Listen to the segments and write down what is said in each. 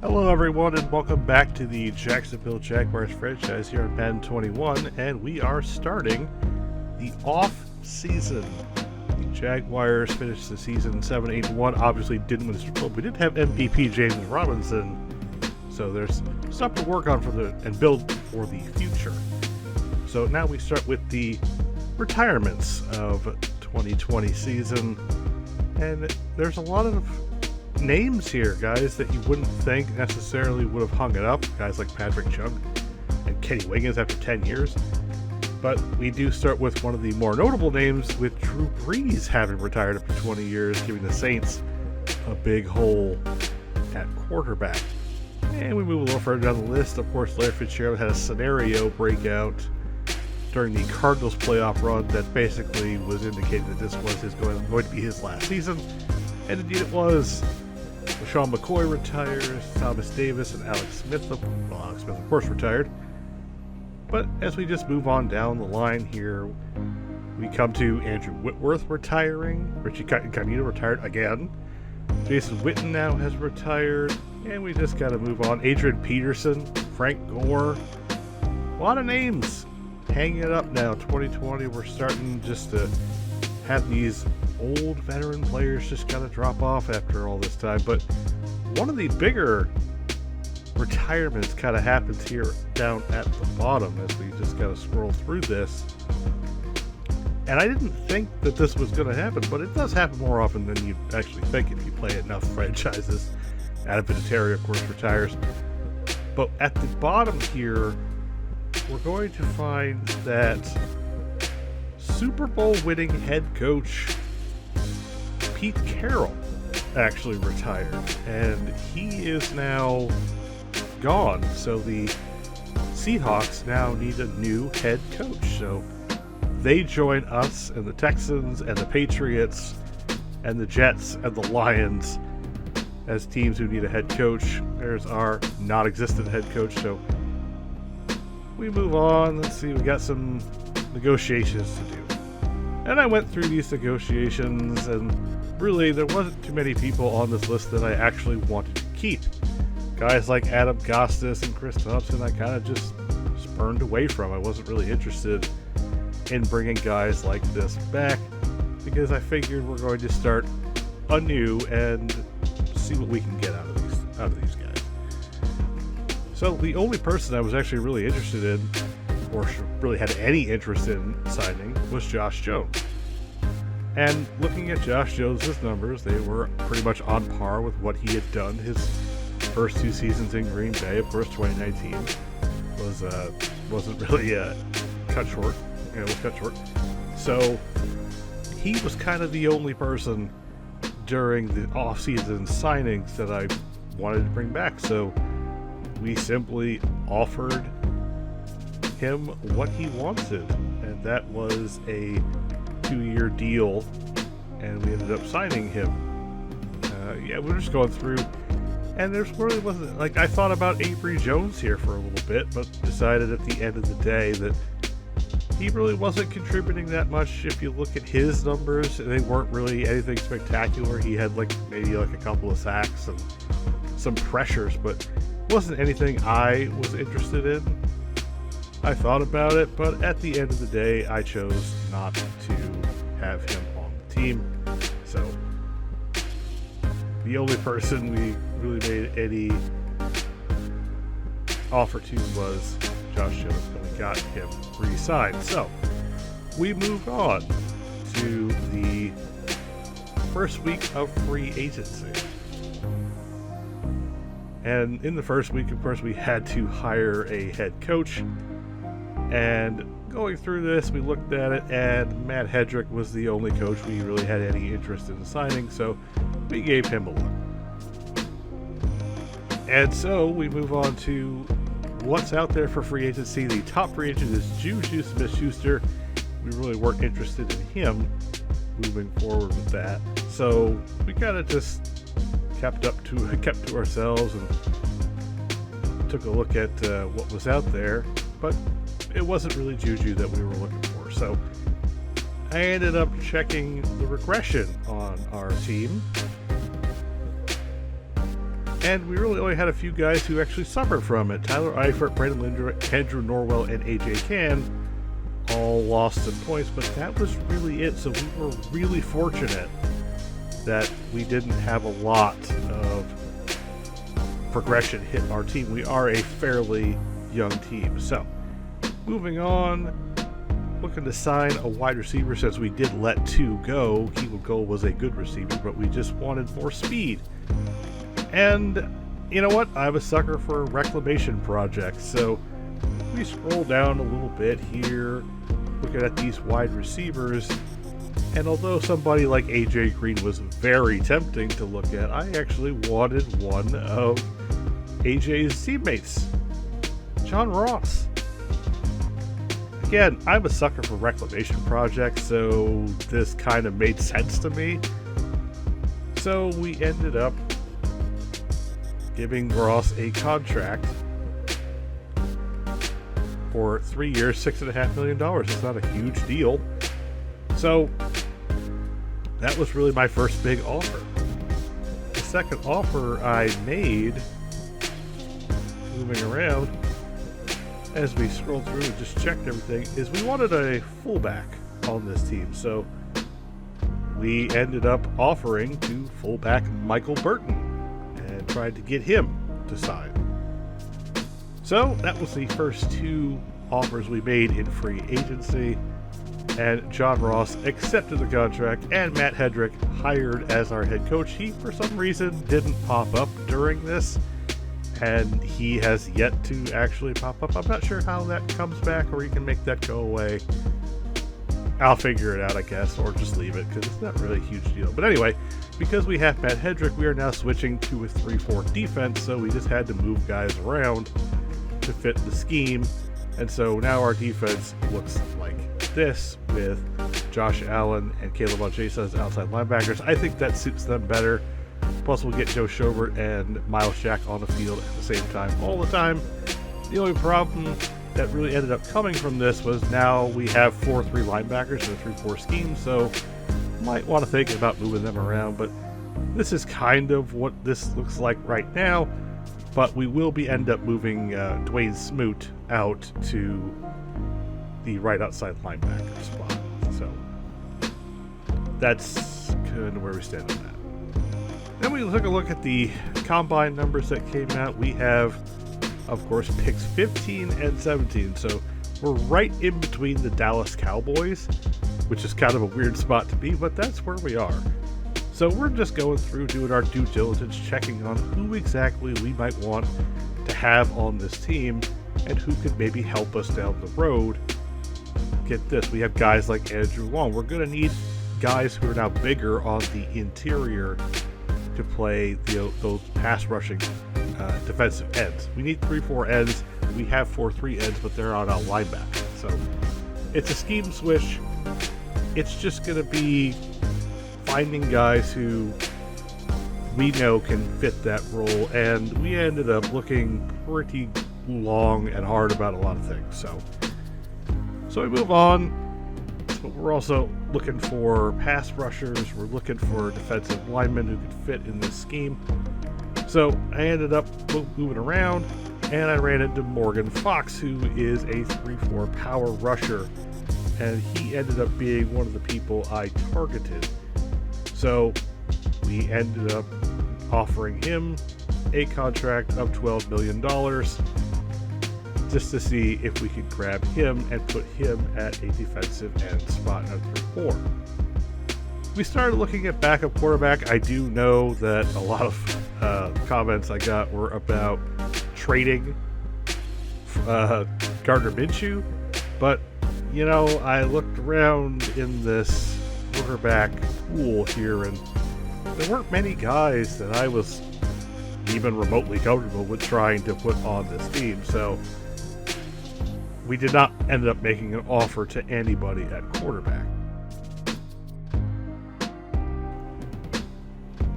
Hello everyone and welcome back to the Jacksonville Jaguars franchise here on Madden 21, and we are starting the off-season. The Jaguars finished the season 7-8-1, obviously didn't win the Super Bowl. We did have MVP James Robinson, so there's stuff to work on and build for the future. So now we start with the retirements of 2020 season, and there's a lot of names here, guys, that you wouldn't think necessarily would have hung it up. Guys like Patrick Chung and Kenny Wiggins after 10 years. But we do start with one of the more notable names, with Drew Brees having retired after 20 years, giving the Saints a big hole at quarterback. And we move a little further down the list. Of course, Larry Fitzgerald had a scenario breakout during the Cardinals playoff run that basically was indicating that this was going to be his last season. And indeed it was. Sean McCoy retires, Thomas Davis and Alex Smith, of course, retired. But as we just move on down the line here, we come to Andrew Whitworth retiring, Richie Incognito retired again, Jason Witten now has retired, and we just got to move on. Adrian Peterson, Frank Gore, a lot of names hanging it up now. 2020, we're starting just to have these old veteran players just kind of drop off after all this time. But one of the bigger retirements kind of happens here down at the bottom as we just kind of scroll through this. And I didn't think that this was going to happen, but it does happen more often than you actually think if you play enough franchises. Adam Vinatieri, of course, retires. But at the bottom here, we're going to find that Super Bowl winning head coach Pete Carroll actually retired, and he is now gone. So the Seahawks now need a new head coach. So they join us and the Texans and the Patriots and the Jets and the Lions as teams who need a head coach. There's our non-existent head coach. So we move on. Let's see, we got some negotiations to do. And I went through these negotiations, and really there wasn't too many people on this list that I actually wanted to keep. Guys like Adam Gostis and Chris Thompson I kind of just spurned away from. I wasn't really interested in bringing guys like this back because I figured we're going to start anew and see what we can get out of these guys. So the only person I was actually really interested in, or really had any interest in signing, was Josh Jones. And looking at Josh Jones' numbers, they were pretty much on par with what he had done his first two seasons in Green Bay. Of course, 2019 wasn't really cut short. It was cut short. So he was kind of the only person during the off-season signings that I wanted to bring back. So we simply offered him what he wanted, and that was a 2-year deal, and we ended up signing him. We're just going through, and there's really wasn't, like, I thought about Avery Jones here for a little bit, but decided at the end of the day that he really wasn't contributing that much. If you look at his numbers, they weren't really anything spectacular. He had maybe a couple of sacks and some pressures, but it wasn't anything I was interested in. I thought about it, but at the end of the day, I chose not to have him on the team. So the only person we really made any offer to was Josh Jones, and we got him re-signed. So we move on to the first week of free agency. And in the first week, of course, we had to hire a head coach. And going through this, we looked at it, and Matt Hedrick was the only coach we really had any interest in signing, so we gave him a look. And so we move on to what's out there for free agency. The top free agent is Juju Smith-Schuster. We really weren't interested in him moving forward with that, so we kind of just kept to ourselves and took a look at what was out there, but it wasn't really Juju that we were looking for. So I ended up checking the regression on our team, And we really only had a few guys who actually suffered from it. Tyler Eifert, Brandon Linder, Andrew Norwell, and AJ Can all lost some points, but that was really it. So we were really fortunate that we didn't have a lot of progression hit our team. We are a fairly young team. So moving on, looking to sign a wide receiver since we did let 2 go. Keelan Cole was a good receiver, but we just wanted more speed. And you know what? I'm a sucker for reclamation projects. So we scroll down a little bit here, looking at these wide receivers. And although somebody like AJ Green was very tempting to look at, I actually wanted one of AJ's teammates, John Ross. Again, I'm a sucker for reclamation projects, so this kind of made sense to me. So we ended up giving Ross a contract for 3 years, $6.5 million. It's not a huge deal. So that was really my first big offer. The second offer I made, moving around, as we scrolled through and just checked everything, is we wanted a fullback on this team. So we ended up offering to fullback Michael Burton and tried to get him to sign. So that was the first 2 offers we made in free agency, and John Ross accepted the contract, and Matt Hedrick hired as our head coach. He, for some reason, didn't pop up during this, and he has yet to actually pop up. I'm not sure how that comes back, or you can make that go away. I'll figure it out, I guess, or just leave it, because it's not really a huge deal. But anyway, because we have Matt Hedrick, we are now switching to a 3-4 defense, so we just had to move guys around to fit the scheme. And so now our defense looks like this, with Josh Allen and Caleb Monchesa as outside linebackers. I think that suits them better. Plus, we'll get Joe Schobert and Miles Jack on the field at the same time all the time. The only problem that really ended up coming from this was now we have 4-3 linebackers in a 3-4 scheme, so might want to think about moving them around. But this is kind of what this looks like right now. But we will end up moving Dwayne Smoot out to the right outside linebacker spot. So that's kind of where we stand on that. Then we took a look at the combine numbers that came out. We have, of course, picks 15 and 17. So we're right in between the Dallas Cowboys, which is kind of a weird spot to be, but that's where we are. So we're just going through, doing our due diligence, checking on who exactly we might want to have on this team and who could maybe help us down the road. Get this, we have guys like Andrew Long. We're going to need guys who are now bigger on the interior to play those pass rushing defensive ends. We need 3-4 ends. We have 4-3 ends, but they're on a linebacker. So it's a scheme switch. It's just going to be finding guys who we know can fit that role, and we ended up looking pretty long and hard about a lot of things. So we move on, but we're also looking for pass rushers. We're looking for defensive linemen who could fit in this scheme. So I ended up moving around, and I ran into Morgan Fox, who is a 3-4 power rusher, and he ended up being one of the people I targeted. So we ended up offering him a contract of $12 million just to see if we could grab him and put him at a defensive end spot at 3-4. We started looking at backup quarterback. I do know that a lot of comments I got were about trading Gardner Minshew, but you know, I looked around in this quarterback pool here, and there weren't many guys that I was even remotely comfortable with trying to put on this team. So we did not end up making an offer to anybody at quarterback.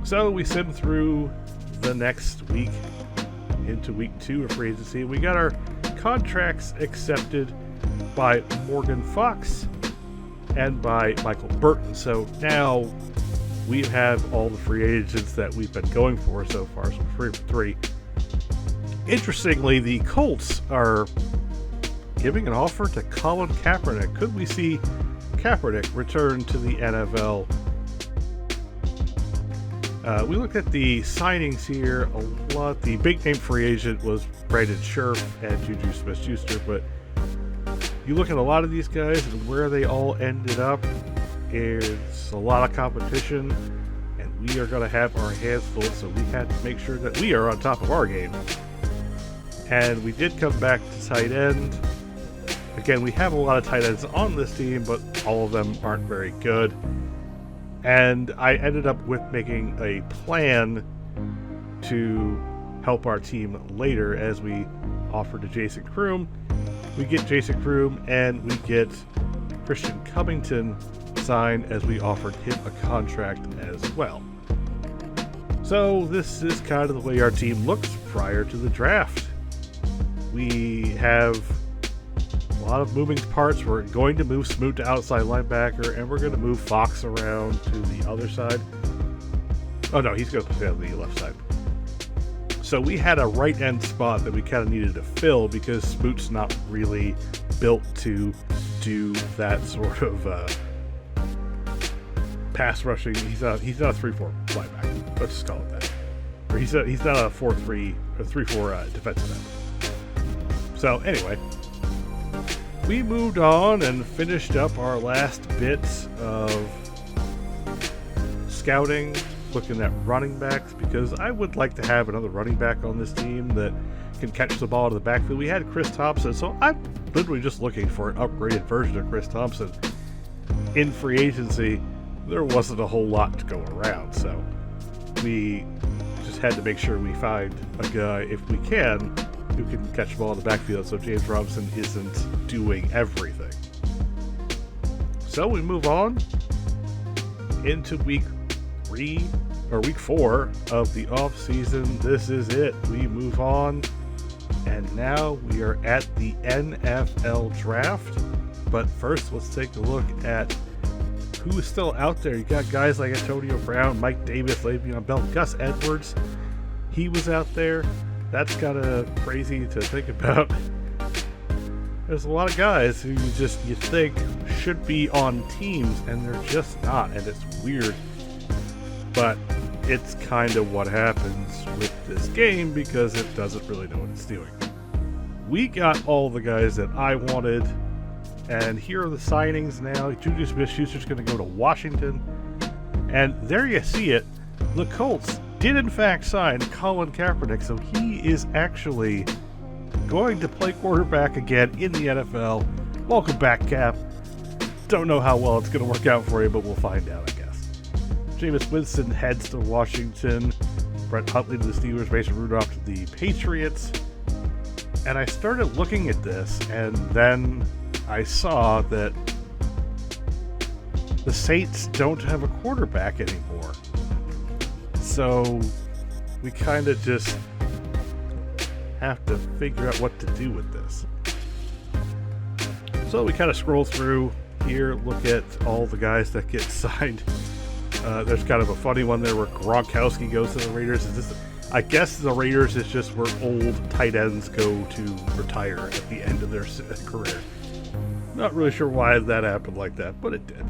So we simmed through the next week into week 2 of free agency. We got our contracts accepted by Morgan Fox and by Michael Burton. So now we have all the free agents that we've been going for so far, so 3 for 3. Interestingly, the Colts are giving an offer to Colin Kaepernick. Could we see Kaepernick return to the NFL? We looked at the signings here a lot. The big name free agent was Brandon Scherf and Juju Smith-Schuster, but you look at a lot of these guys and where they all ended up, it's a lot of competition, and we are going to have our hands full, so we had to make sure that we are on top of our game. And we did come back to tight end. Again, we have a lot of tight ends on this team, but all of them aren't very good. And I ended up with making a plan to help our team later as we offered to Jason Kroom. We get Jason Kroom and we get Christian Covington signed as we offered him a contract as well. So this is kind of the way our team looks prior to the draft. We have a lot of moving parts. We're going to move Smoot to outside linebacker, and we're going to move Fox around to the other side. Oh no, he's going to play on the left side. So we had a right end spot that we kind of needed to fill because Smoot's not really built to do that sort of pass rushing. He's not a 3-4 linebacker. Let's just call it that. Or he's not a 4-3 or 3-4 defensive end. So anyway, we moved on and finished up our last bits of scouting, looking at running backs, because I would like to have another running back on this team that can catch the ball to the backfield. We had Chris Thompson, so I'm literally just looking for an upgraded version of Chris Thompson. In free agency, there wasn't a whole lot to go around, so we just had to make sure we find a guy, if we can, who can catch the ball in the backfield so James Robinson isn't doing everything. So we move on into week 4 of the offseason. This is it. We move on, and now we are at the NFL draft. But first, let's take a look at who is still out there. You got guys like Antonio Brown, Mike Davis, Le'Veon Bell, Gus Edwards. He was out there. That's kind of crazy to think about. There's a lot of guys who you think should be on teams, and they're just not, and it's weird. But it's kind of what happens with this game because it doesn't really know what it's doing. We got all the guys that I wanted, and here are the signings now. Juju Smith-Schuster's going to go to Washington, and there you see it. The Colts did in fact sign Colin Kaepernick, so he is actually going to play quarterback again in the NFL. Welcome back, Cap. Don't know how well it's going to work out for you, but we'll find out, I guess. Jameis Winston heads to Washington. Brett Hundley to the Steelers. Mason Rudolph to the Patriots. And I started looking at this, and then I saw that the Saints don't have a quarterback anymore. So we kind of just have to figure out what to do with this. So we kind of scroll through here, look at all the guys that get signed. There's kind of a funny one there where Gronkowski goes to the Raiders. I guess the Raiders is just where old tight ends go to retire at the end of their career. Not really sure why that happened like that, but it did.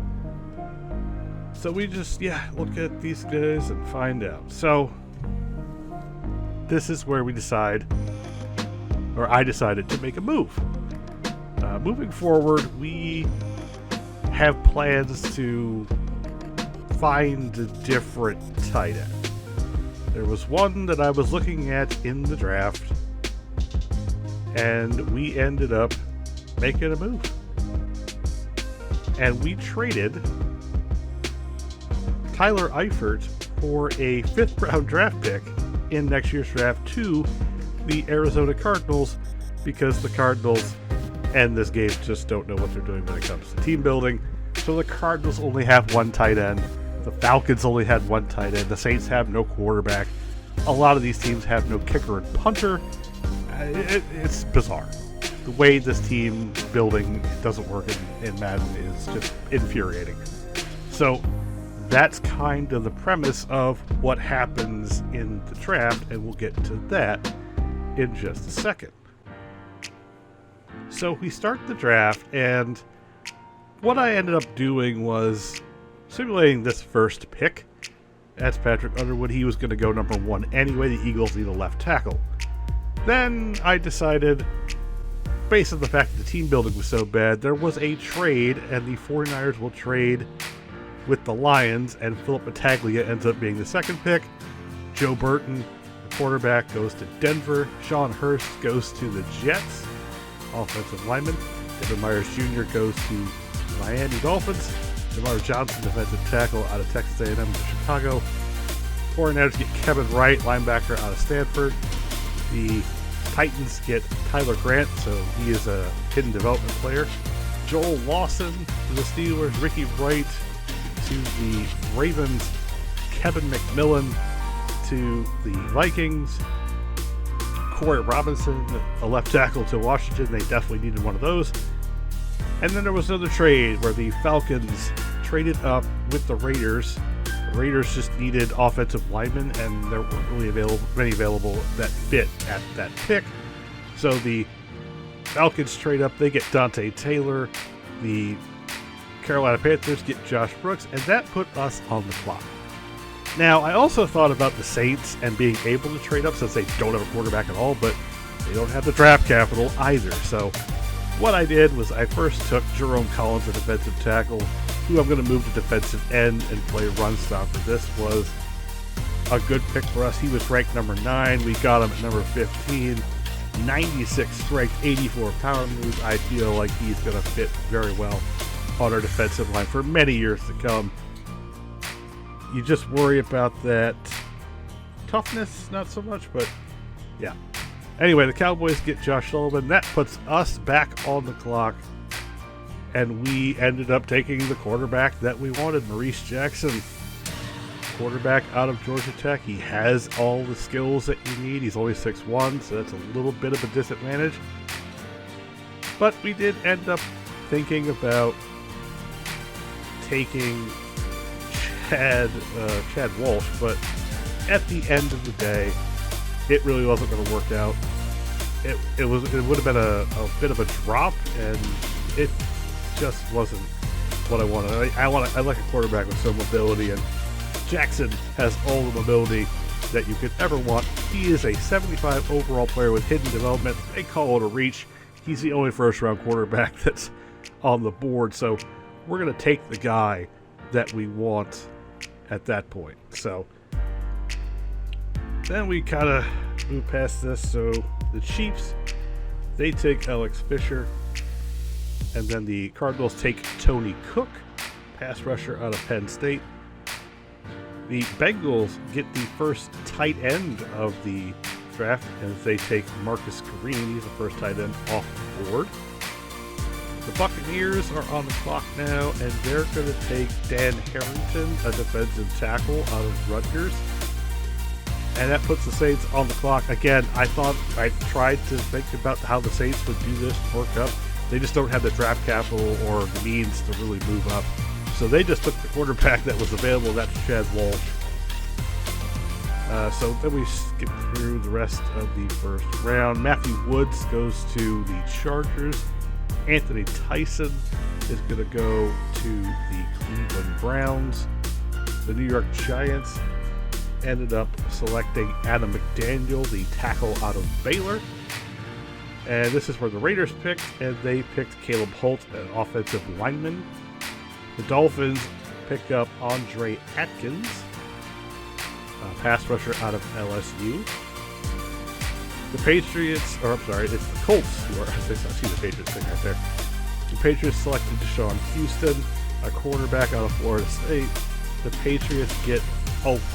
So we just, look at these guys and find out. So this is where we decide, or I decided to make a move. Moving forward, we have plans to find a different tight end. There was one that I was looking at in the draft, and we ended up making a move. And we traded Tyler Eifert for a 5th round draft pick in next year's draft to the Arizona Cardinals, because the Cardinals and this game just don't know what they're doing when it comes to team building. So the Cardinals only have one tight end. The Falcons only had one tight end. The Saints have no quarterback. A lot of these teams have no kicker and punter. It's bizarre. The way this team building doesn't work in Madden is just infuriating. So that's kind of the premise of what happens in the draft, and we'll get to that in just a second. So we start the draft, and what I ended up doing was simulating this first pick. That's Patrick Underwood. He was going to go number 1 anyway. The Eagles need a left tackle. Then I decided, based on the fact that the team building was so bad, there was a trade, and the 49ers will trade with the Lions, and Philip Battaglia ends up being the second pick. Joe Burton, the quarterback, goes to Denver. Sean Hurst goes to the Jets, offensive lineman. Devin Myers Jr. goes to Miami Dolphins. Jamar Johnson, defensive tackle out of Texas A&M to Chicago. 49ers get Kevin Wright, linebacker out of Stanford. The Titans get Tyler Grant, so he is a hidden development player. Joel Lawson to the Steelers. Ricky Wright to the Ravens. Kevin McMillan to the Vikings. Corey Robinson, a left tackle to Washington. They definitely needed one of those. And then there was another trade where the Falcons traded up with the Raiders. The Raiders just needed offensive linemen, and there weren't really many available that fit at that pick. So the Falcons trade up. They get Dante Taylor. The Carolina Panthers get Josh Brooks, and that put us on the clock. Now, I also thought about the Saints and being able to trade up since they don't have a quarterback at all, but they don't have the draft capital either. So what I did was I first took Jerome Collins, a defensive tackle, who I'm going to move to defensive end and play run stopper. This was a good pick for us. He was ranked number 9. We got him at number 15. 96 strength, 84 power moves. I feel like he's going to fit very well on our defensive line for many years to come. You just worry about that toughness, not so much, but yeah. Anyway, the Cowboys get Josh Sullivan. That puts us back on the clock, and we ended up taking the quarterback that we wanted, Maurice Jackson, quarterback out of Georgia Tech. He has all the skills that you need. He's only 6'1", so that's a little bit of a disadvantage. But we did end up thinking about taking Chad Walsh, but at the end of the day, it really wasn't going to work out. It would have been a bit of a drop, and it just wasn't what I wanted. I like a quarterback with some mobility, and Jackson has all the mobility that you could ever want. He is a 75 overall player with hidden development. They call it a reach. He's the only first-round quarterback that's on the board, so we're going to take the guy that we want at that point. So then we kind of move past this. So the Chiefs, they take Alex Fisher, and then the Cardinals take Tony Cook, pass rusher out of Penn State. The Bengals get the first tight end of the draft, and they take Marcus Green. He's the first tight end off the board. The Buccaneers are on the clock now, and they're going to take Dan Harrington, a defensive tackle out of Rutgers. And that puts the Saints on the clock. Again, I tried to think about how the Saints would do this and work up. They just don't have the draft capital or the means to really move up. So they just took the quarterback that was available. That's Chad Walsh. So then we skip through the rest of the first round. Matthew Woods goes to the Chargers. Anthony Tyson is going to go to the Cleveland Browns. The New York Giants ended up selecting Adam McDaniel, the tackle out of Baylor. And this is where the Raiders picked, and they picked Caleb Holt, an offensive lineman. The Dolphins pick up Andre Atkins, a pass rusher out of LSU. The Patriots, it's the Colts who are, I see the Patriots thing right there. The Patriots selected Deshaun Houston, a quarterback out of Florida State. The Patriots get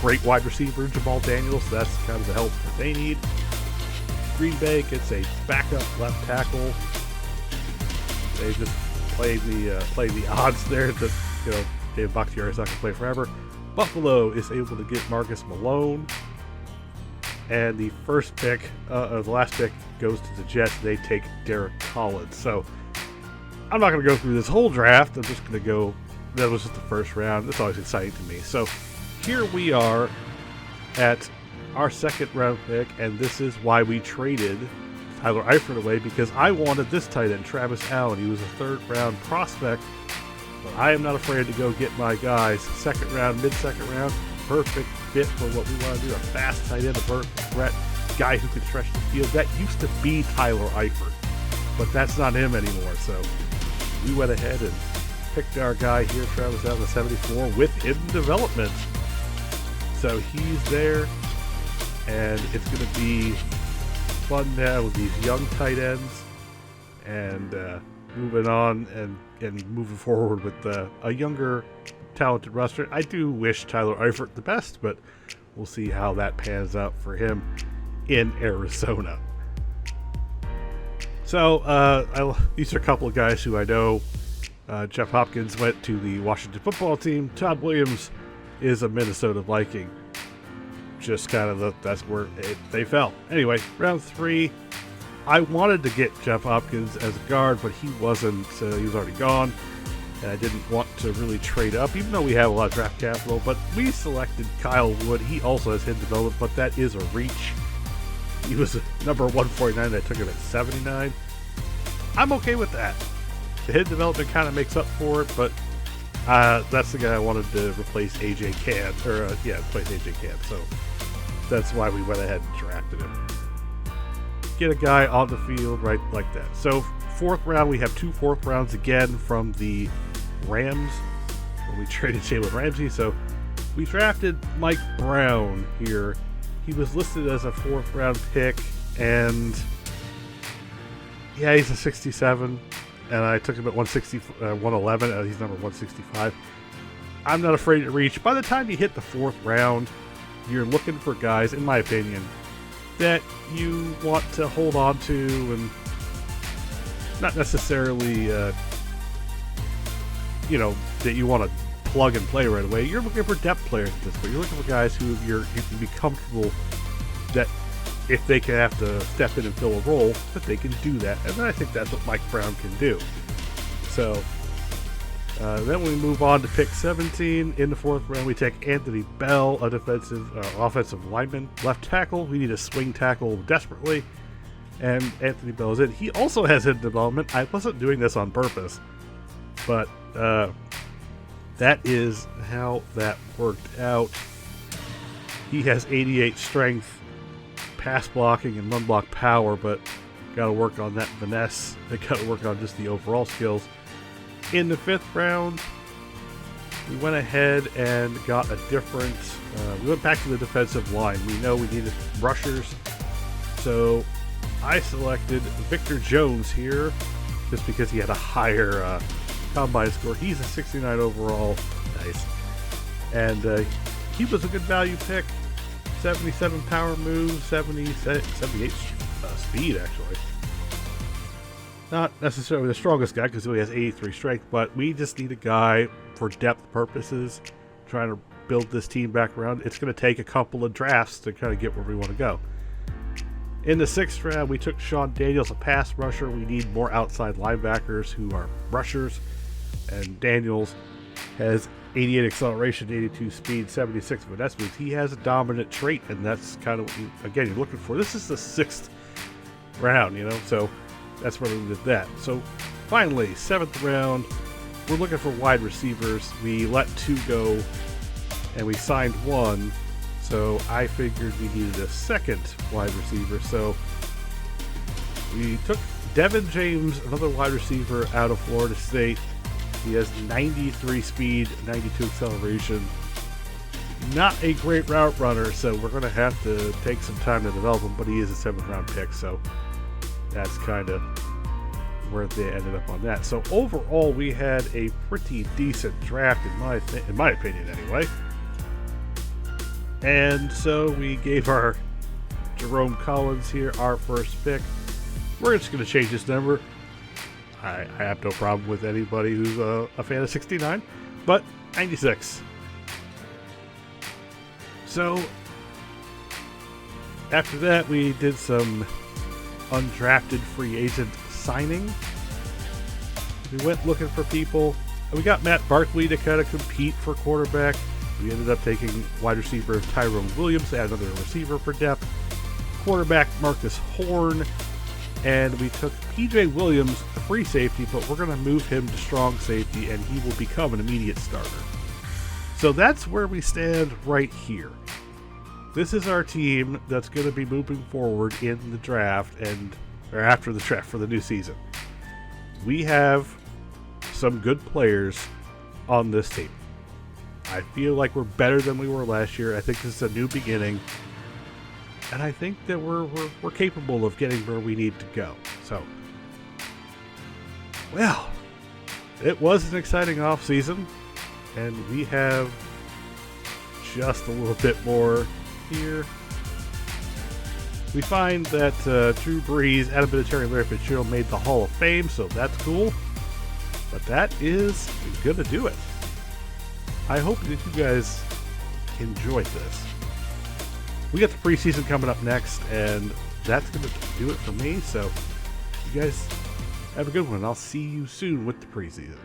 great wide receiver Jamal Daniels. That's kind of the help that they need. Green Bay gets a backup left tackle. They just play the odds there. That David Bakhtiari is not going to play forever. Buffalo is able to get Marcus Malone. And the first pick, the last pick, goes to the Jets. They take Derek Collins. So I'm not going to go through this whole draft. I'm just going to go that was just the first round. That's always exciting to me. So here we are at our second round pick, and this is why we traded Tyler Eifert away, because I wanted this tight end, Travis Allen. He was a third round prospect, but I am not afraid to go get my guys. Second round, mid-second round, perfect fit for what we want to do. A fast tight end, a vertical threat, guy who can stretch the field. That used to be Tyler Eifert, but that's not him anymore. So we went ahead and picked our guy here, Travis Allen, at 74, with hidden development. So he's there, and it's going to be fun now with these young tight ends, and moving on and moving forward with a younger, talented roster. I do wish Tyler Eifert the best, but we'll see how that pans out for him in Arizona. So these are a couple of guys who I know. Jeff Hopkins went to the Washington football team. Todd Williams is a Minnesota Viking. Just kind of that's where they fell. Anyway, round 3, I wanted to get Jeff Hopkins as a guard, but he wasn't. He was already gone, and I didn't want to really trade up, even though we have a lot of draft capital. But we selected Kyle Wood. He also has hidden development, but that is a reach. He was number 149. I took him at 79. I'm okay with that. The hidden development kind of makes up for it, but that's the guy I wanted to replace AJ Cann, replace AJ Cann. So that's why we went ahead and drafted him. Get a guy on the field right like that. So fourth round, we have 2 fourth rounds again from the Rams when we traded Jalen Ramsey. So we drafted Mike Brown here. He was listed as a 4th round pick, and yeah, he's a 67. And I took him at 111. He's number 165. I'm not afraid to reach. By the time you hit the 4th round, you're looking for guys, in my opinion, that you want to hold on to and not necessarily, that you want to plug and play right away. You're looking for depth players at this point. You're looking for guys who you can be comfortable that if they can have to step in and fill a role, that they can do that. And I think that's what Mike Brown can do. So then we move on to pick 17. In the 4th round, we take Anthony Bell, a offensive lineman, left tackle. We need a swing tackle desperately, and Anthony Bell is it. He also has hidden development. I wasn't doing this on purpose, but that is how that worked out. He has 88 strength, pass blocking and run block power, but got to work on that finesse. They got to work on just the overall skills. In the 5th round, we went ahead and got a different. We went back to the defensive line. We know we needed rushers, so I selected Victor Jones here, just because he had a higher combine score. He's a 69 overall, nice, and he was a good value pick. 77 power move, 78 speed, actually. Not necessarily the strongest guy because he only has 83 strength, but we just need a guy for depth purposes, trying to build this team back around. It's going to take a couple of drafts to kind of get where we want to go. In the 6th round, we took Sean Daniels, a pass rusher. We need more outside linebackers who are rushers, and Daniels has 88 acceleration, 82 speed, 76 finesse moves. He has a dominant trait, and that's kind of what you're looking for. This is the 6th round, so that's where we did that. So finally, 7th round, we're looking for wide receivers. We let 2 go, and we signed 1. So I figured we needed a 2nd wide receiver. So we took Devin James, another wide receiver out of Florida State. He has 93 speed, 92 acceleration. Not a great route runner, so we're going to have to take some time to develop him, but he is a 7th round pick, so that's kind of where they ended up on that. So overall, we had a pretty decent draft, in my opinion anyway. And so we gave our Jerome Collins here our first pick. We're just going to change this number. I have no problem with anybody who's a fan of 69, but 96. So after that, we did some undrafted free agent signing. We went looking for people. We got Matt Barkley to kind of compete for quarterback. We ended up taking wide receiver Tyrone Williams, add another receiver for depth. Quarterback Marcus Horn. And we took PJ Williams, a free safety, but we're going to move him to strong safety, and he will become an immediate starter. So that's where we stand right here. This is our team that's going to be moving forward in the draft or after the draft for the new season. We have some good players on this team. I feel like we're better than we were last year. I think this is a new beginning, and I think that we're capable of getting where we need to go. So, well, it was an exciting offseason, and we have just a little bit more here. We find that Drew Brees, Adam Vinatieri, and Larry Fitzgerald made the Hall of Fame, so that's cool. But that is going to do it. I hope that you guys enjoyed this. We got the preseason coming up next, and that's going to do it for me. So you guys have a good one. I'll see you soon with the preseason.